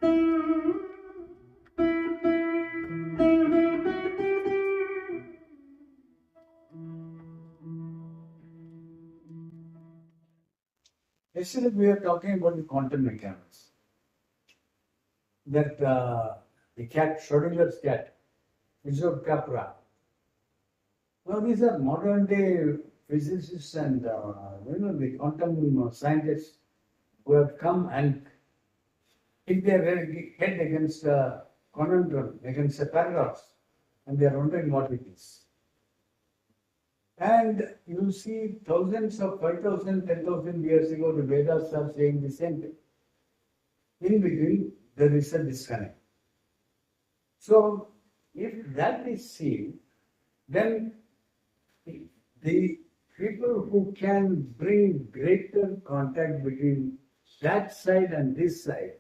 Yesterday we were talking about the quantum mechanics. That the cat, Schrodinger's cat, Isaac Capra. Now these are modern day physicists and the quantum scientists who have come and hit their head against a conundrum, against a paradox, and they are wondering what it is. And you see thousands of 5,000, 10,000 years ago, the Vedas are saying the same thing. In between, there is a disconnect. So, if that is seen, then the people who can bring greater contact between that side and this side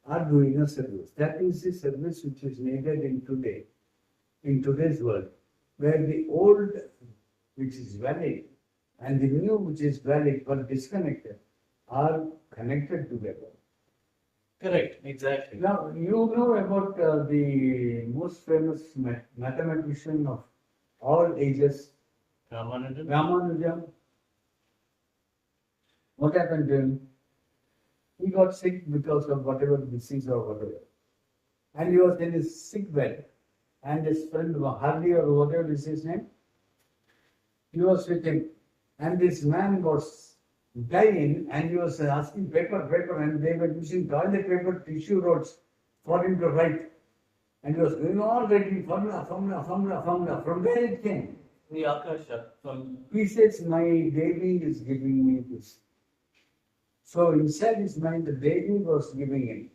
are doing a service. That is the service which is needed in today's world, where the old, which is valid, and the new, which is valid but disconnected, are connected together. Correct, exactly. Now, you know about the most famous mathematician of all ages, Ramanujan. Ramanujan. What happened to him? He got sick because of whatever disease or whatever. And he was in his sick bed. And his friend Hardy or whatever is his name, he was with him. And this man was dying and he was asking paper, and they were using toilet paper, tissue rolls for him to write. And he was going on writing formula. From where it came? The Akasha. He says, my Devi is giving me this. So inside his mind, the Devi was giving him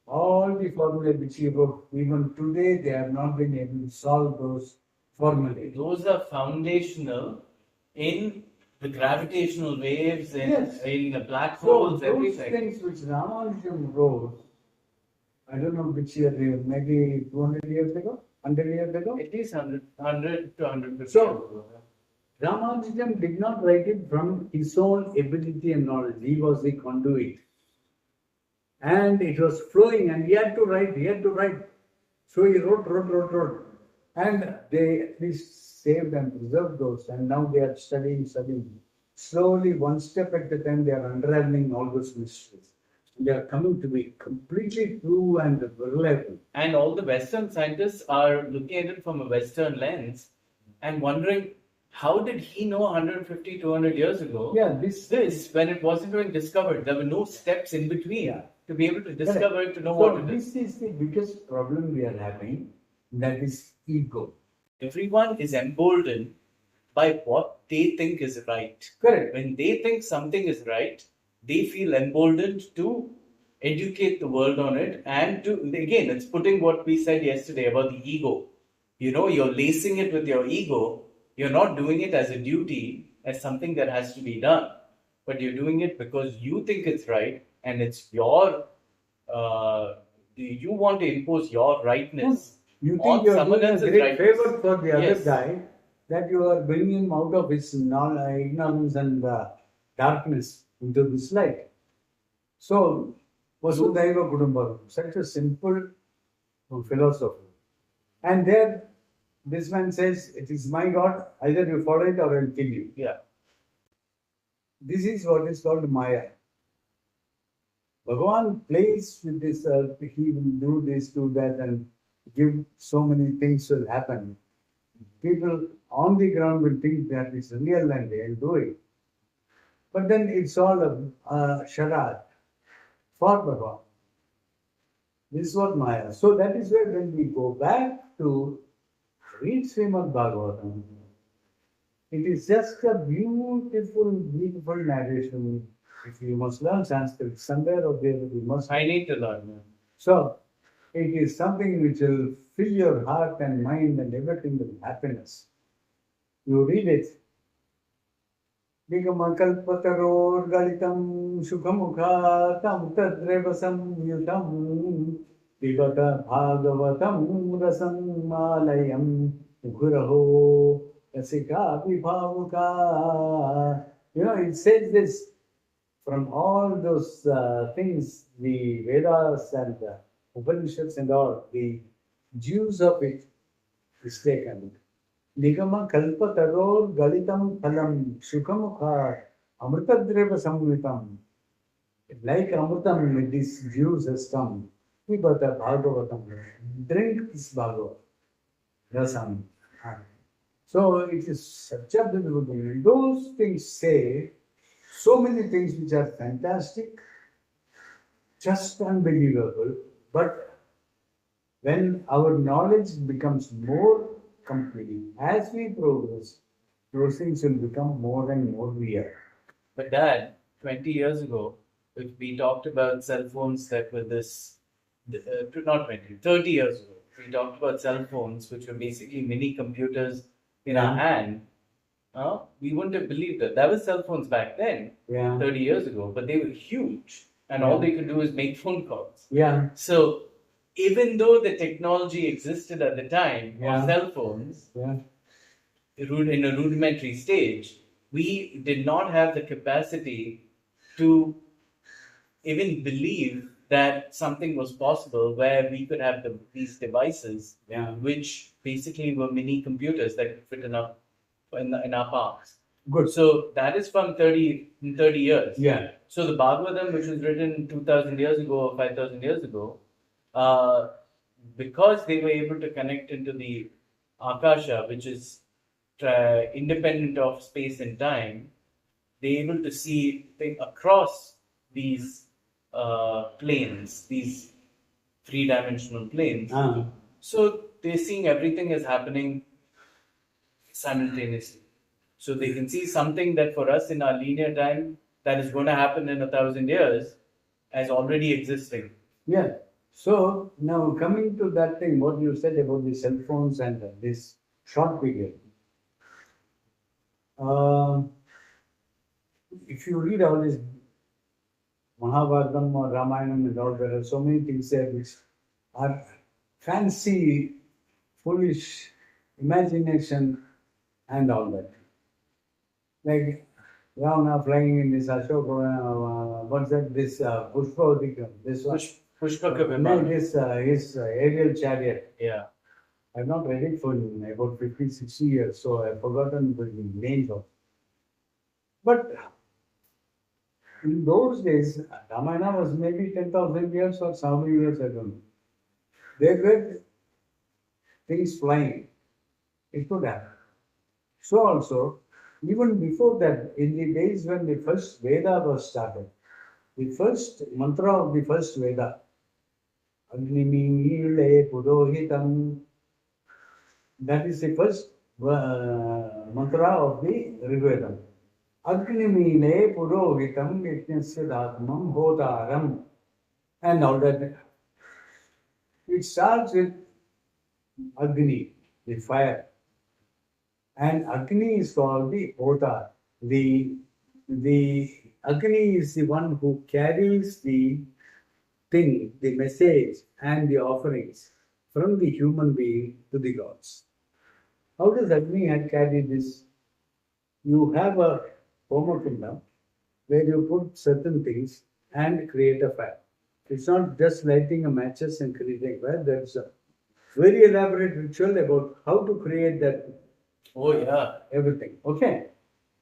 all the formulae which he wrote. Even today, they have not been able to solve those formulae. Those are foundational in the gravitational waves, in the black holes, so everything. Those things which Ramanujan wrote, I don't know which year, maybe 200 years ago, 100 years ago? At least 100 to 150 So, years ago. Ramanujan did not write it from his own ability and knowledge. He was the conduit. And it was flowing and he had to write. So he wrote. And they saved and preserved those. And now they are studying. Slowly, one step at a time, they are unraveling all those mysteries. They are coming to be completely true and reliable. And all the Western scientists are looking at it from a Western lens and wondering, how did he know 150, 200 years ago? Yeah, this when it wasn't being discovered, there were no steps in between to be able to discover it, to know what it is. This is the biggest problem we are having, that is ego. Everyone is emboldened by what they think is right. Correct. When they think something is right, they feel emboldened to educate the world on it, and to, again, it's putting what we said yesterday about the ego. You're lacing it with your ego. You're not doing it as a duty, as something that has to be done, but you're doing it because you think it's right, and it's your, you want to impose your rightness. You think you are doing a great favor for the other Yes. guy, that you are bringing him out of his ignorance and darkness into this light. So, Vasudhaiva Kudumbakam, such a simple philosophy. And there, this man says, it is my God, either you follow it or I will kill you. Yeah. This is what is called Maya. Bhagavan plays with this earth, he will do this, do that, and give so many things will happen. People on the ground will think that it's real and they'll do it. But then it's all a charade for Bhagavan. This is what Maya. So that is why when we go back to read Srimad Bhagavatam, it is just a beautiful narration. If you must learn Sanskrit, somewhere or there you must. I need to learn. So, it is something which will fill your heart and mind and everything with happiness. You read it. Vigamakalpataror galitam sukhamukhatam tadreva samyutam Pibata bhagavatam rasam malayam Guraho Yasika vibhavuka. It says this. from all those things, the Vedas and the Upanishads and all, the juice of it is taken. Nigama kalpa taror galitam phalam sukhamukha amritadreva samvitam. Like amritam, this juice has come. Pibata bhagavatam. Drink this bhagavad. Rasam. So it is such a beautiful thing. Those things say so many things which are fantastic, just unbelievable, but when our knowledge becomes more complete, as we progress, those things will become more and more real. But Dad, 20 years ago, if we talked about cell phones that were this, not 20, 30 years ago, we talked about cell phones which were basically mini computers in our hand, we wouldn't have believed it. That was cell phones back then, 30 years ago, but they were huge. And all they could do is make phone calls. So even though the technology existed at the time of cell phones, in a rudimentary stage, we did not have the capacity to even believe that something was possible where we could have these devices, which basically were mini computers that could fit in our palms. Good. So that is from 30 years. Yeah. So the Bhagavatam, which was written 2,000 years ago or 5,000 years ago, because they were able to connect into the Akasha, which is independent of space and time, they're able to see across these planes, these three-dimensional planes. So they're seeing everything is happening simultaneously. So they can see something that for us in our linear time that is going to happen in 1,000 years as already existing. Yeah. So now coming to that thing, what you said about the cell phones and this short period. If you read all this Mahabharatam or Ramayanam and all, there are so many things there which are fancy, foolish imagination and all that. Like Ravana flying in this Ashoka, what's that? This Pushpa, this Pushpaka Vimana. His aerial chariot. Yeah. I've not read it for about 50, 60 years, so I've forgotten the names of. But in those days, Ramayana was maybe 10,000 years or so many years, I don't know. There were things flying. It could happen. So also, even before that, in the days when the first Veda was started, the first mantra of the first Veda, Agnimile Purohitam, that is the first mantra of the Rigveda. Agnimile Purohitam Yajnasya Dhatmam Hotaram. And all that. It starts with Agni, the fire. And Agni is called the Hotar. The Agni is the one who carries the thing, the message and the offerings from the human being to the gods. How does Agni carry this? You have a Homa kingdom where you put certain things and create a fire. It's not just lighting a matches and creating fire. There's a very elaborate ritual about how to create that. Oh yeah. Everything. Okay.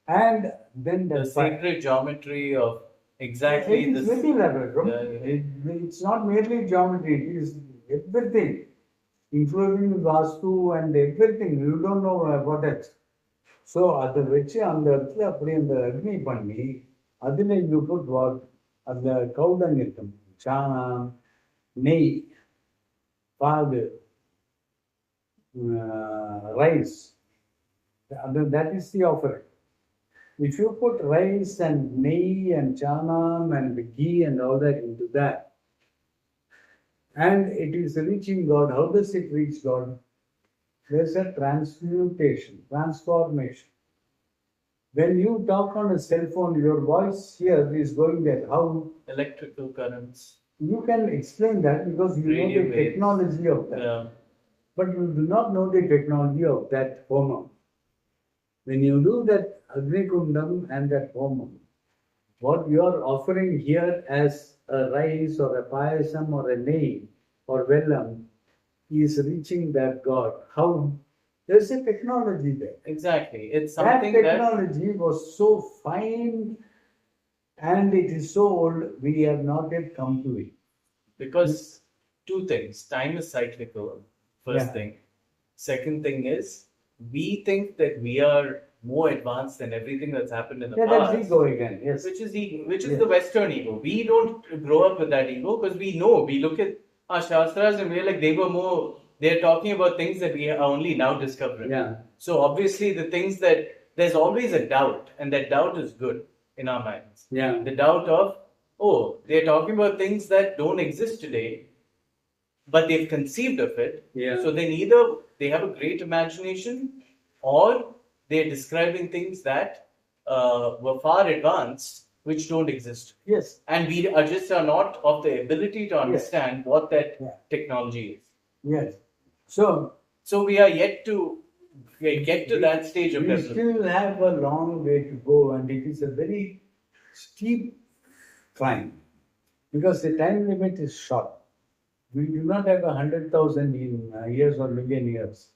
And then the sacred geometry of exactly it is this. very elaborate. It's not merely geometry, it is everything, including Vastu and everything. You don't know what else. So அதை வச்சு அந்த இடத்துல அப்படி அந்த அக்னி பண்ணி அதில் you put what? அந்த cow dung இருக்கும், சாணம், நெய், பாகு, rice. That is the offering. If you put rice and neigh and chanam and ghee and all that into that, and it is reaching God, how does it reach God? There's a transmutation, transformation. When you talk on a cell phone, your voice here is going there. How? Electrical currents. You can explain that because you know the technology of that. Yeah. But you do not know the technology of that Homa. When you do that Agni Kundam and that Homam, What you are offering here as a rice or a payasam or a neigh or vellam is reaching that God. How? There's a technology there. Exactly. It's That something that technology was so fine and it is so old, we have not yet come to it. because two things. Time is cyclical, first Yeah. thing. Second thing is we think that we are more advanced than everything that's happened in the Yeah, past. that's ego again. Yes. Which is ego, which is Yes. the Western ego. We don't grow up with that ego because we know, we look at our Shastras and we're like, they're talking about things that we are only now discovering. Yeah. So obviously the things that, there's always a doubt, and that doubt is good in our minds. Yeah. The doubt of, oh, they're talking about things that don't exist today, but they've conceived of it. Yeah. So then either they have a great imagination, or they're describing things that were far advanced, which don't exist. Yes. And we are just are not of the ability to understand what that Yeah. technology is. Yes. So So we are yet to get to that stage of we development. still have a long way to go, and it is a very steep climb because the time limit is short. We do not have 100,000 in years or million years.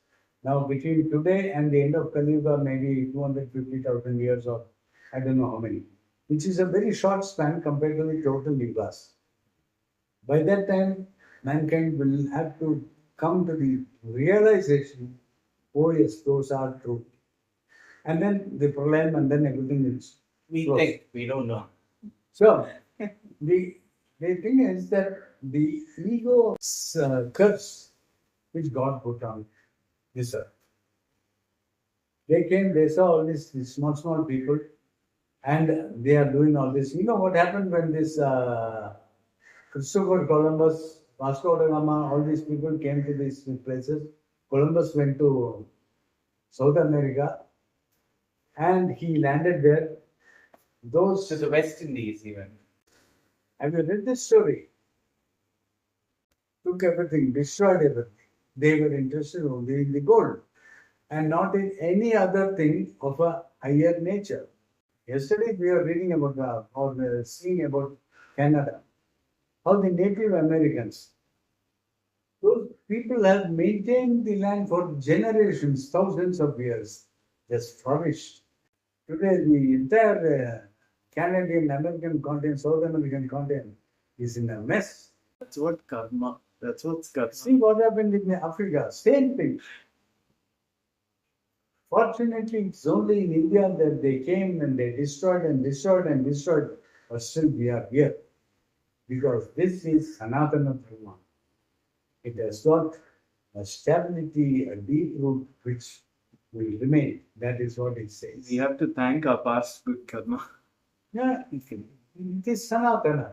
Now, between today and the end of Kali Yuga, maybe 250,000 years, or I don't know how many, which is a very short span compared to the total yugas. By that time, mankind will have to come to the realization, oh yes, those are true. And then the pralayam, and then everything is We closed. think, we don't know. So, the thing is that the ego curse which God put on this earth. They came, they saw all these small people, and they are doing all this. You know what happened when this Christopher Columbus, Vasco da Gama, all these people came to these places. Columbus went to South America, and he landed there. Those To the West Indies, even. have you read this story? Took everything, destroyed everything. They were interested only in the gold and not in any other thing of a higher nature. Yesterday we were reading about or seeing about Canada, how the Native Americans, those people have maintained the land for generations, thousands of years, just flourished. Today the entire Canadian, American continent, South American continent is in a mess. That's what karma. That's what's karma. See what happened in Africa, same thing. Fortunately, it's only in India that they came and they destroyed and destroyed and destroyed, but still we are here because this is Sanathana Dharma. It has got a stability, a deep root which will remain. That is what it says. We have to thank our past good karma. Yeah, it is Sanatana.